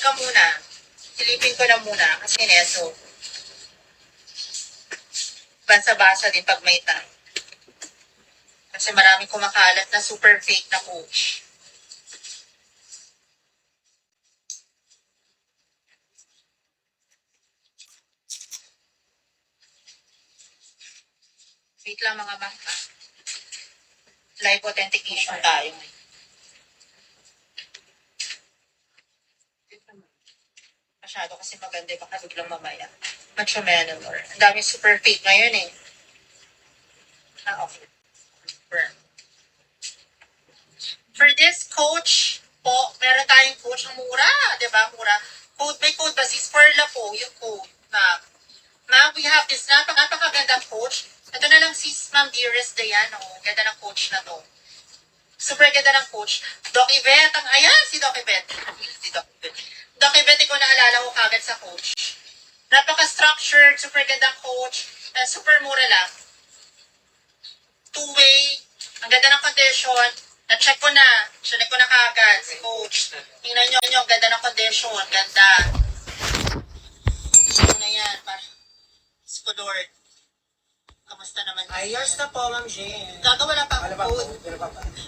ka muna. Silipin ko na muna kasi neso. Basa-basa din pag may time. Kasi maraming kumakalat na super fake na coach. Wait lang mga bangka. Live authentication tayo. Masyado kasi maganda, baka biglang mamaya. Macho Manowar. Ang daming super fake ngayon eh. Okay. For this coach po, meron tayong coach ang mura, di ba? Mura. Code by code ba? Sis Perla po, yung code. Ma'am, we have this napakagandang coach. Ito na lang sis Ma'am Dearest Dayan. Oh, ganda ng coach na to. Super ganda ng coach. Doc Yvette, ayan si Doc Yvette. Si Doc Yvette. Doc Yvette, ko naalala ko kagad sa coach. Napaka-structured, super gandang coach. Super mura lang. Two-way. Ang ganda ng condition. Na-check ko na. Check ko na kagad si coach. Tingnan nyo, ang ganda ng condition. Ganda. Ano na yan? Skodord. Kamusta naman? Ayos na po, Ma'am Jen. Gagawa lang pa ang code.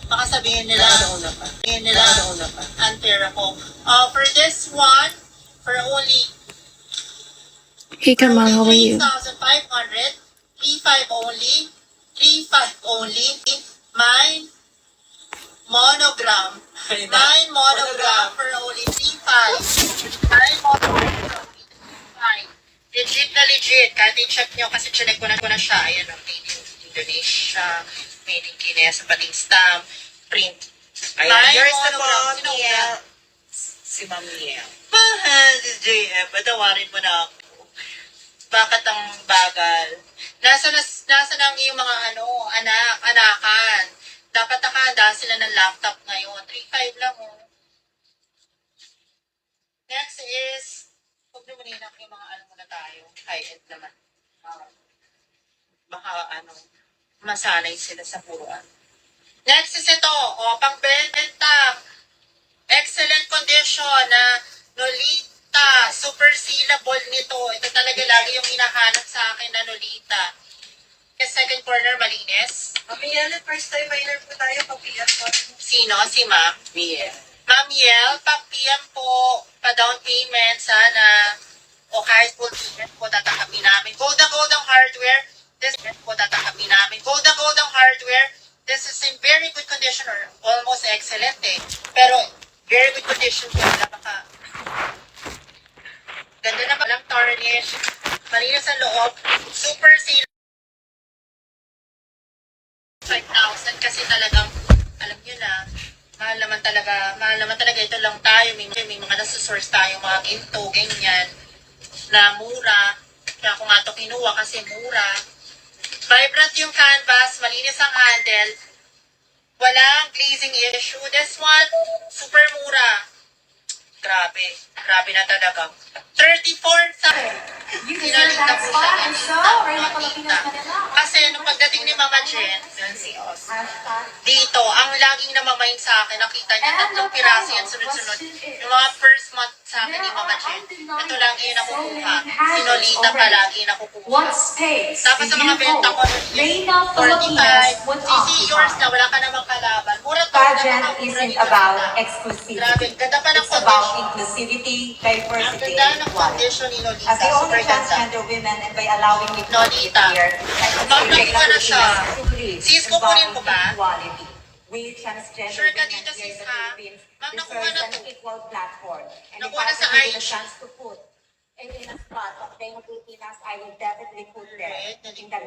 Baka sabihin nila, unfair ako. For this one, for only Hey, Kamal, how are you? 3,500, 3,500 only, 3,500 only, mine monogram. 9 monogram for only 3,500. 9 monogram. Legit na legit. Kahit i-check nyo kasi chinek ko na siya. Ayan, made in Indonesia, made in Guinea, sa pating stamp, print. Ayan, yours na po, monogram. Sino Miel. ba? Si Ma'am Miel. Mahal si JM. Patawarin mo na ako. Bakit ang bagal? Nasa na ang iyong mga anakan. Dapat nakahanda sila ng laptop ngayon. 3,500 lang oh. Next is, huwag naman yung mga muna tayo. High-end naman. Baka masanay sila sa puruan. Next is ito, pang-benta. Excellent condition na Nolita. Super sealable nito. Ito talaga lagi yung hinahanap sa akin na Nolita. Yung second corner, malinis. Ma'am Miel, first time buyer po tayo, pag-PM po. Sino? Si Ma'am? Miel. Ma'am Yel, pa-PM po, pa-down payment, sana. O kahit full payment po, tatakapin namin. Gold ang hardware. This po, tatakapin namin. Gold ang hardware. This is in very good condition or almost excellent eh. Pero, very good condition po. Ganda na walang tarnish. Malinis ang loob. Super sale. 5,000 kasi talagang, alam nyo na, mahal naman talaga ito lang tayo. May mga nasusource tayo, mga ginto, ganyan, na mura. Kaya ako nga ito kinuha kasi mura. Vibrant yung canvas, malinis ang handle, walang glazing issue. This one, super mura. Grabe na talaga. 34 sa sinalita po siya. Kasi nung pagdating ni Mama Jen, dito, ang laging namamain sa akin, nakita niya, 3 piraso yan sunod-sunod. Yung mga first month sa akin ni Mama Jen, ito lang yung nakukuha. Sinolita palagi nakukuha. Tapos sa mga benta ko, 45, easy yours na, wala ka namang kalaban. Mura to, Pageant isn't about exclusivity. Grabe, ganda pa ng It's about condition. inclusivity, Ang diversity, ganda and ng equality. condition ni Nolita. As the only Super ganda. transgender women and by allowing me to be Nolita. here, I Ma'am, consider nakuha na siya. Philippines Sis, kukunin mo ba? equality. We transgender Sure ka women dito, here in sis, the ha? Philippines Ma'am, nakuha deserve na an to. equal platform. And if Nakuha I na sa was given a IG. chance to put it in a spot of Demo Pilipinas, I will definitely put them Alright, in the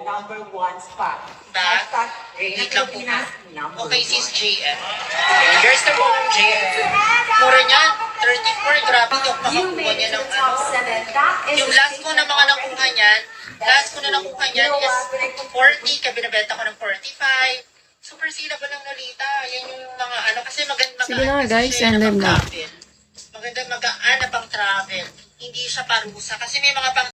#1 spot. Back. Hashtag Demo Wait lang po. Pilipinas #1. Okay, sis JM. Yours na po, Ma'am Jen. Mura niyan. 34, grabe yung You makakuha made niya it to ng the top 7. That is Yung last ko na mga nakuha niyan, is 40, kaya binibenta ko ng 45. Super sealable ng Nolita. Yan yung mga kasi maganda Sige na nga, guys, and live na. Maganda magaan na pang travel. Hindi siya parusa. Kasi may mga pang